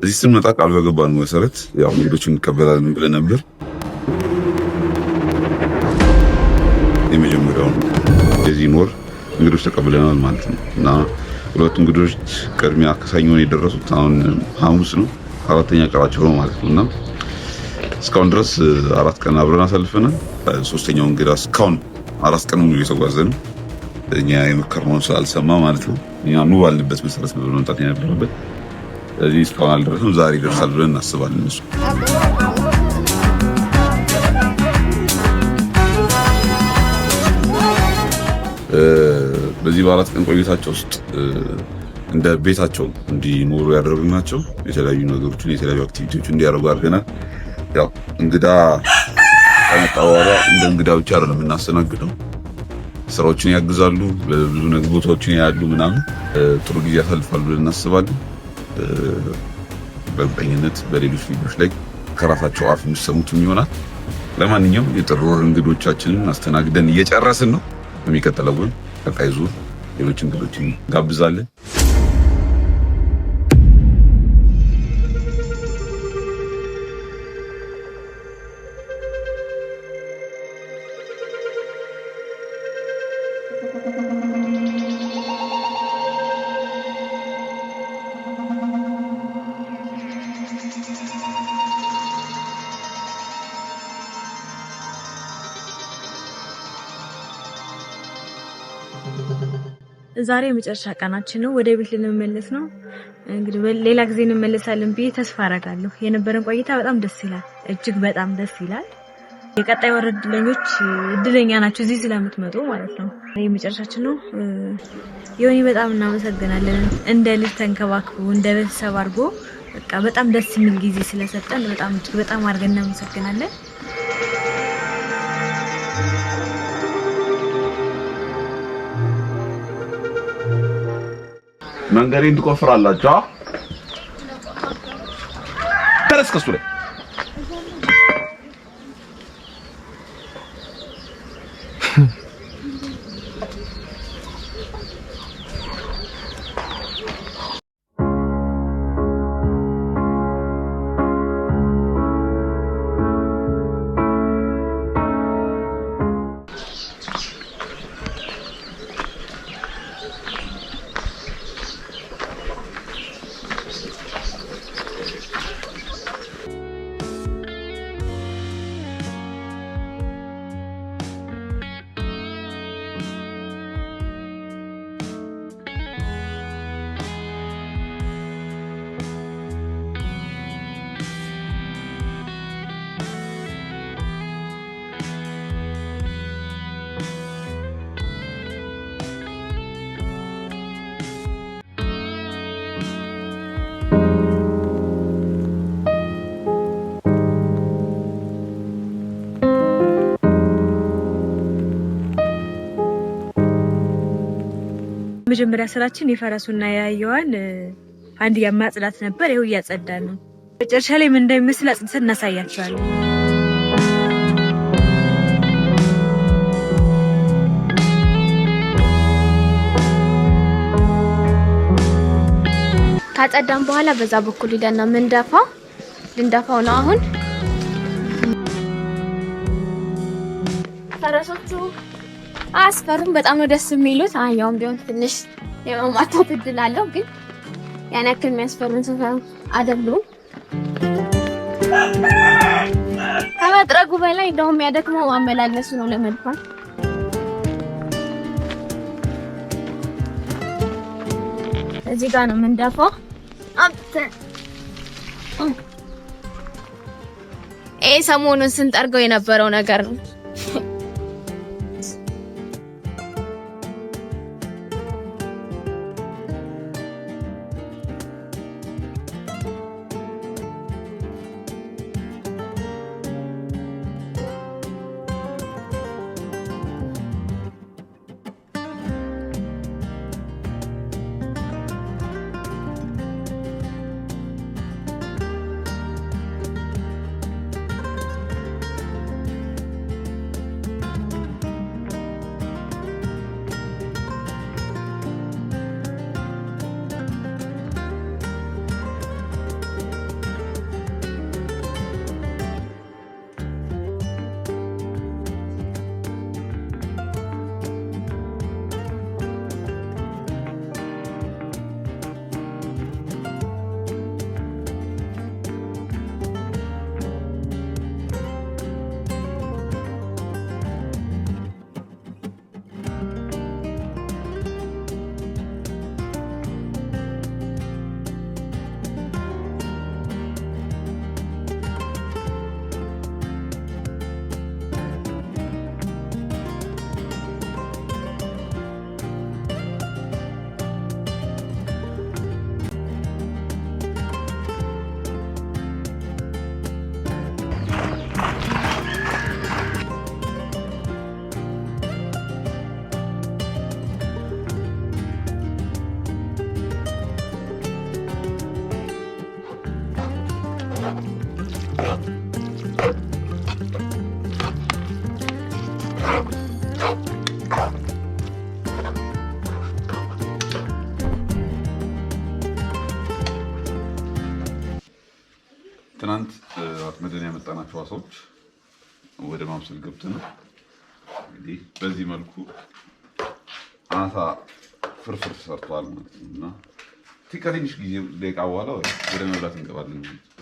እዚህ ስንመጣ ቃል በገባነው መሰረት ያው እንግዶችን እንቀበላለን ብለን ነበር። የመጀመሪያውን የዚህ ወር እንግዶች ተቀብለናል ማለት ነው እና ሁለቱ እንግዶች ቅድሚያ ከሰኞ ነው የደረሱት። አሁን ሐሙስ ነው፣ አራተኛ ቀናቸው ነው ማለት ነው እና እስካሁን ድረስ 4 ቀን አብረን አሳልፈናል። ሶስተኛው እንግዳ እስካሁን 4 ቀን ሙሉ እየተጓዘ ነው። እኛ የመከርነውን ስላልሰማ ማለት ነው። እኛ ኑ ባልንበት መሰረት ነው መምጣት የነበረበት። ስለዚህ እስካሁን አልደረሰም። ዛሬ ይደርሳል ብለን እናስባለን። እሱ በዚህ በ4 ቀን ቆይታቸው ውስጥ እንደ ቤታቸው እንዲኖሩ ያደረግናቸው የተለያዩ ነገሮችን የተለያዩ አክቲቪቲዎችን እንዲያደርጉ አድርገናል። ያው እንግዳ ከመጣ በኋላ እንደ እንግዳ ብቻ አይደለም የምናስተናግደው። ስራዎችን ያግዛሉ፣ ብዙ ነገር ቦታዎችን ያያሉ፣ ምናምን ጥሩ ጊዜ ያሳልፋሉ ብለን እናስባለን። በእርግጠኝነት በሌሎች ቪዲዮች ላይ ከራሳቸው አፍ የሚሰሙትም ይሆናል። ለማንኛውም የጥር ወር እንግዶቻችንን አስተናግደን እየጨረስን ነው። በሚቀጥለው ግን ቀጣይ ዙር ሌሎች እንግዶችን ጋብዛለን። ዛሬ የመጨረሻ ቀናችን ነው። ወደ ቤት ልንመለስ ነው። እንግዲህ ሌላ ጊዜ እንመለሳለን ብዬ ተስፋ አደርጋለሁ። የነበረን ቆይታ በጣም ደስ ይላል፣ እጅግ በጣም ደስ ይላል። የቀጣይ ወር እድለኛ ናችሁ እዚህ ስለምትመጡ ማለት ነው። የመጨረሻችን ነው። ዮኒ በጣም እናመሰግናለን። እንደ ልጅ ተንከባክቦ እንደ ቤተሰብ አድርጎ በቃ በጣም ደስ የሚል ጊዜ ስለሰጠን በጣም አድርገን እናመሰግናለን። መንገዴን ትቆፍራላችሁ? ተነስ ከሱ ላይ መጀመሪያ ስራችን የፈረሱና ያየዋን አንድ ያማጽዳት ነበር። ይኸው እያጸዳን ነው። መጨረሻ ላይ ምን እንደሚመስል አጽድተን እናሳያቸዋለን። ካጸዳን በኋላ በዛ በኩል ሄደና ልንደፋው ነው። አሁን ፈረሶቹ አስፈሩም፣ በጣም ነው ደስ የሚሉት። አያውም ቢሆን ትንሽ የማማታት እድል አለው፣ ግን ያን ያክል የሚያስፈሩን ሰው አይደሉም። ከመጥረጉ በላይ እንደውም የሚያደክመው ማመላለሱ ነው ለመድፋት። እዚህ ጋር ነው የምንደፋው። ሰሞኑን ስንጠርገው የነበረው ነገር ነው። ትናንት አጥምደን ያመጣናቸው አሳዎች ወደ ማብሰል ገብተናል። እንግዲህ በዚህ መልኩ አሳ ፍርፍር ሰርቷል ማለት ነው እና ትንሽ ጊዜ ደቂቃ በኋላ ወደ መብላት እንገባለን ማለት ነው።